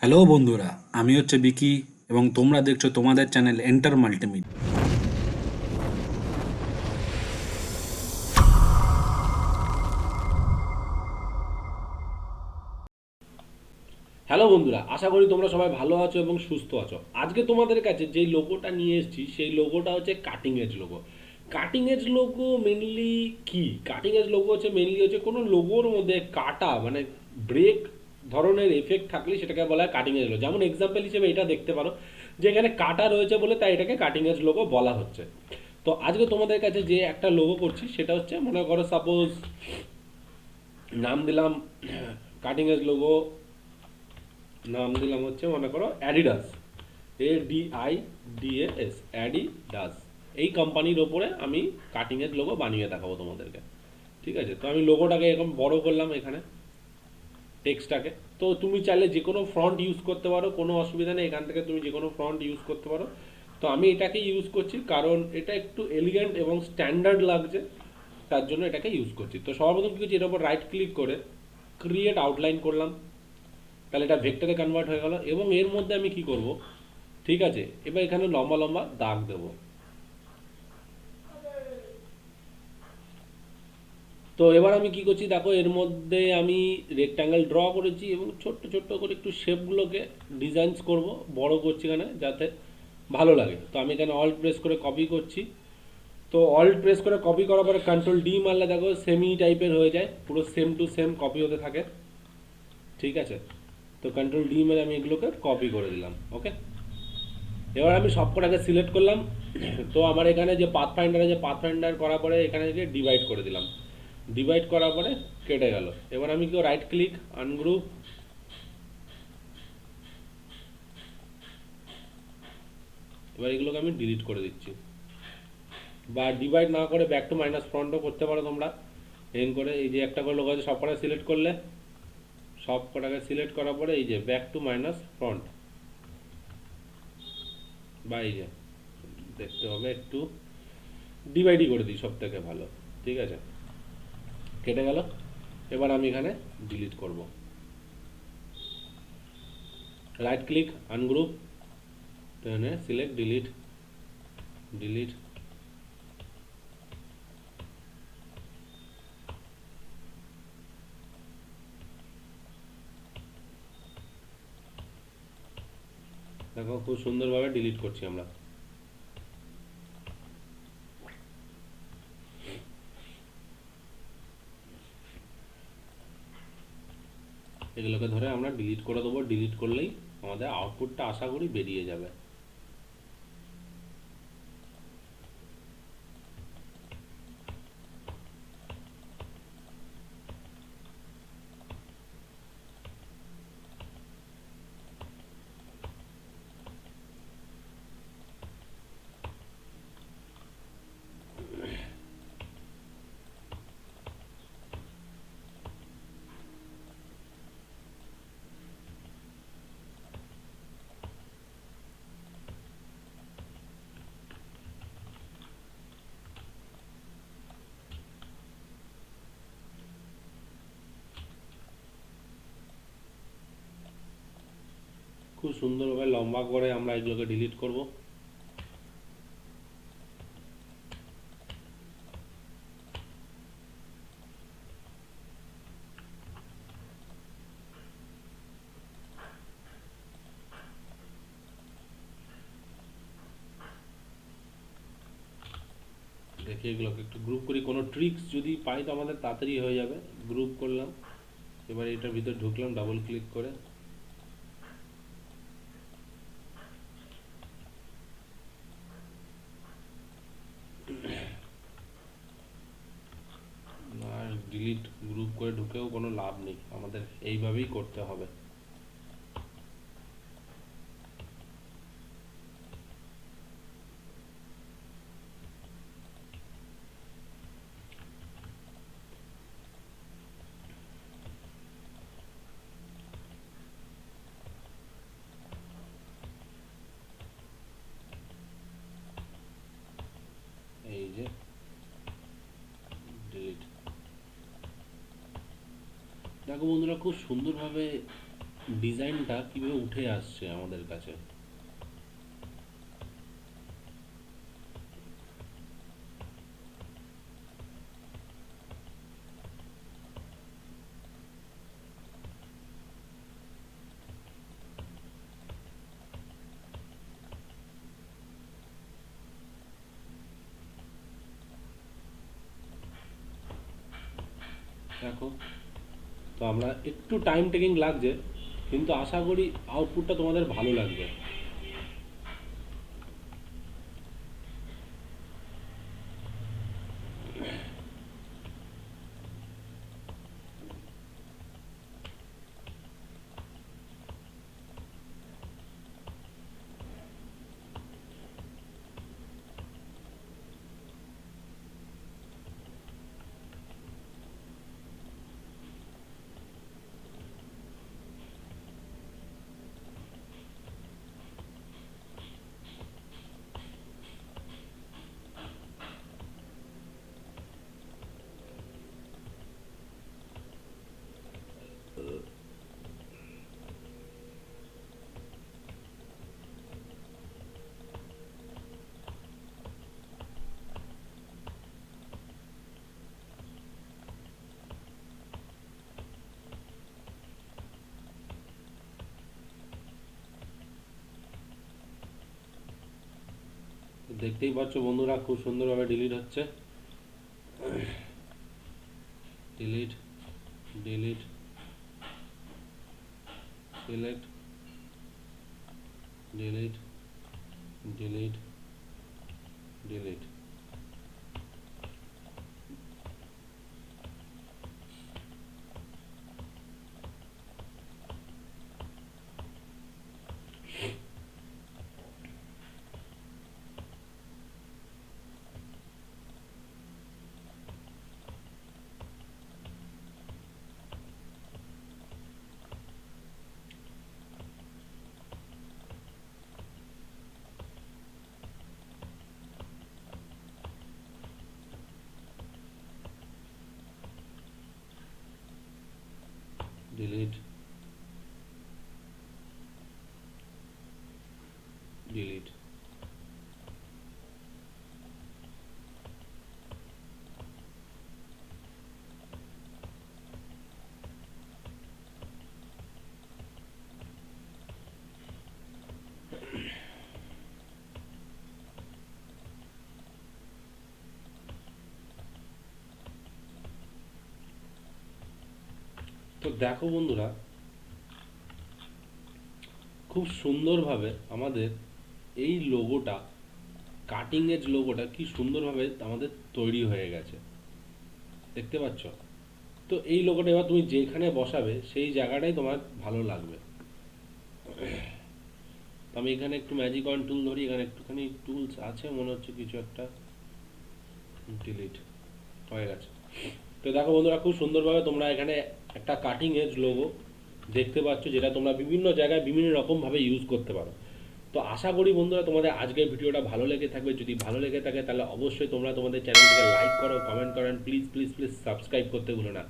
Hello বন্ধুরা, আমি হচ্ছে বিকি এবং তোমরা দেখছো তোমাদের চ্যানেল এন্টার মাল্টিমিডিয়া। হ্যালো বন্ধুরা, আশা করি তোমরা সবাই ভালো আছো এবং সুস্থ আছো। আজকে তোমাদের কাছে যেই লোগোটা নিয়ে এসেছি সেই লোগোটা হচ্ছে cutting edge logo. Cutting edge logo mainly কি? কাটিং এজ লোগো হচ্ছে মেনলি হচ্ছে কোনো লোগোর মধ্যে কাটা মানে ব্রেক ধরনের এফেক্ট থাকলে সেটাকে বলা হয় কাটিং এজ লোগো। যেমন এক্সাম্পল হিসেবে এটা দেখতে পারো যে এখানে কাটা রয়েছে বলে তাই এটাকে কাটিং এজ লোগো বলা হচ্ছে। তো আজকে তোমাদের কাছে যে একটা লোগো করছি সেটা হচ্ছে মনে করো সাপোজ নাম দিলাম কাটিং এজ লোগো, নাম দিলাম হচ্ছে মনে করো অ্যাডিডাস, ADIDAS, অ্যাডিডাস। এই কোম্পানির ওপরে আমি কাটিং এজ লোগো বানিয়ে দেখাবো তোমাদেরকে। ঠিক আছে, তো আমি লোগোটাকে এরকম বড় করলাম, এখানে টেক্সটটাকে। তো তুমি চাইলে যে কোনো ফ্রন্ট ইউজ করতে পারো, কোনো অসুবিধা নেই, এখান থেকে তুমি যে কোনো ফ্রন্ট ইউজ করতে পারো। তো আমি এটাকে ইউজ করছি কারণ এটা একটু এলিগেন্ট এবং স্ট্যান্ডার্ড লাগছে, তার জন্য এটাকে ইউজ করছি। তো সর্বপ্রথম কি করছি, এটার উপর রাইট ক্লিক করে ক্রিয়েট আউটলাইন করলাম, তাহলে এটা ভেক্টরে কনভার্ট হয়ে গেল। এবং এর মধ্যে আমি কি করব, ঠিক আছে, এবার এখানে লম্বা লম্বা দাগ দেব। তো এবার আমি কি করছি দেখো, এর মধ্যে আমি রেক্ট্যাঙ্গেল ড্র করেছি এবং ছোট্ট ছোট্ট করে একটু শেপগুলোকে ডিজাইনস করব, বড় করছি এখানে যাতে ভালো লাগে। তো আমি এখানে অল্ট প্রেস করে কপি করছি। তো অল্ট প্রেস করে কপি করার পরে কন্ট্রোল ডি মারলে দেখো সেমি টাইপের হয়ে যায়, পুরো সেম টু সেম কপি হতে থাকে। ঠিক আছে, তো কন্ট্রোল ডি মেরে আমি এগুলোকে কপি করে দিলাম। ওকে, এবার আমি সবকটাকে সিলেক্ট করলাম। তো আমার এখানে যে পাথ ফাইন্ডারে যে পাথ ফাইন্ডার করার পরে এখানে গিয়ে ডিভাইড করে দিলাম, ডিভাইড করার পরে কেটে গেল। এবার আমি কেউ রাইট ক্লিক আনগ্রুপ, এবার এগুলোকে আমি ডিলিট করে দিচ্ছি। বা ডিভাইড না করে ব্যাক টু মাইনাস ফ্রন্টও করতে পারো তোমরা। এন করে এই যে একটা করে লোক আছে সব কটা সিলেক্ট করলে, সব কটাকে সিলেক্ট করার পরে এই যে ব্যাক টু মাইনাস ফ্রন্ট, বা এই যে দেখতে হবে একটু ডিভাইডই করে দিই, সব থেকে ভালো। ঠিক আছে, কেটে গেল। এবার আমি এখানে ডিলিট করব, রাইট ক্লিক আনগ্রুপ, টেনে সিলেক্ট ডিলিট, ডিলিট। দেখো খুব সুন্দরভাবে ডিলিট করছি আমরা। এগুলোকে ধরে আমরা ডিলিট করে দেবো, ডিলিট করলেই আমাদের আউটপুটটা আশা করি বেরিয়ে যাবে। খুব সুন্দরভাবে লম্বা করে আমরা এগুলোকে ডিলিট করব। দেখি এগুলোকে একটু গ্রুপ করি, কোনো ট্রিক্স যদি পাই তো আমাদের তাড়াতাড়ি হয়ে যাবে। গ্রুপ করলাম, এবার এটার ভিতর ঢুকলাম ডাবল ক্লিক করে। আর ডিলিট গ্রুপ করে ঢুকেও কোনো লাভ নেই, আমাদের এইভাবেই করতে হবে। এই যে ডিলিট, দেখো বন্ধুরা খুব সুন্দরভাবে ডিজাইনটা কীভাবে উঠে আসছে আমাদের কাছে। দেখো, তো আমরা একটু টাইম টেকিং লাগছে, কিন্তু আশা করি আউটপুটটা তোমাদের ভালো লাগবে। দেখতেই পাচ্ছ বন্ধুরা, খুব সুন্দরভাবে ডিলিট হচ্ছে। Delete, delete, select, delete, delete, delete. Delete, delete. তো দেখো বন্ধুরা, খুব সুন্দরভাবে আমাদের এই লোগোটা, কাটিং এজ লোগোটা কি সুন্দরভাবে আমাদের তৈরি হয়ে গেছে, দেখতে পাচ্ছ? তো এই লোগোটা এবার তুমি যেখানে বসাবে সেই জায়গাটাই তোমার ভালো লাগবে। তো আমি এখানে একটু ম্যাজিক অন টুল ধরি, এখানে একটুখানি টুলস আছে মনে হচ্ছে কিছু একটা। ডিলিট হয়ে গেছে। তো দেখো বন্ধুরা, খুব সুন্দরভাবে তোমরা এখানে একটা কাটিং এজ লোগো দেখতে পাচ্ছ, যেটা তোমরা বিভিন্ন জায়গায় বিভিন্ন রকমভাবে ইউজ করতে পারো। তো আশা করি বন্ধুরা তোমাদের আজকের ভিডিওটা ভালো লেগে থাকবে। যদি ভালো লেগে থাকে তাহলে অবশ্যই তোমরা তোমাদের চ্যানেলটিকে লাইক করো, কমেন্ট করেন, প্লিজ প্লিজ প্লিজ সাবস্ক্রাইব করতে ভুলো না।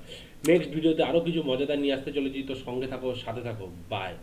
নেক্সট ভিডিওতে আরও কিছু মজাদার নিয়ে আসতে চলেছি, তো সঙ্গে থাকো, সাথে থাকো। বাই।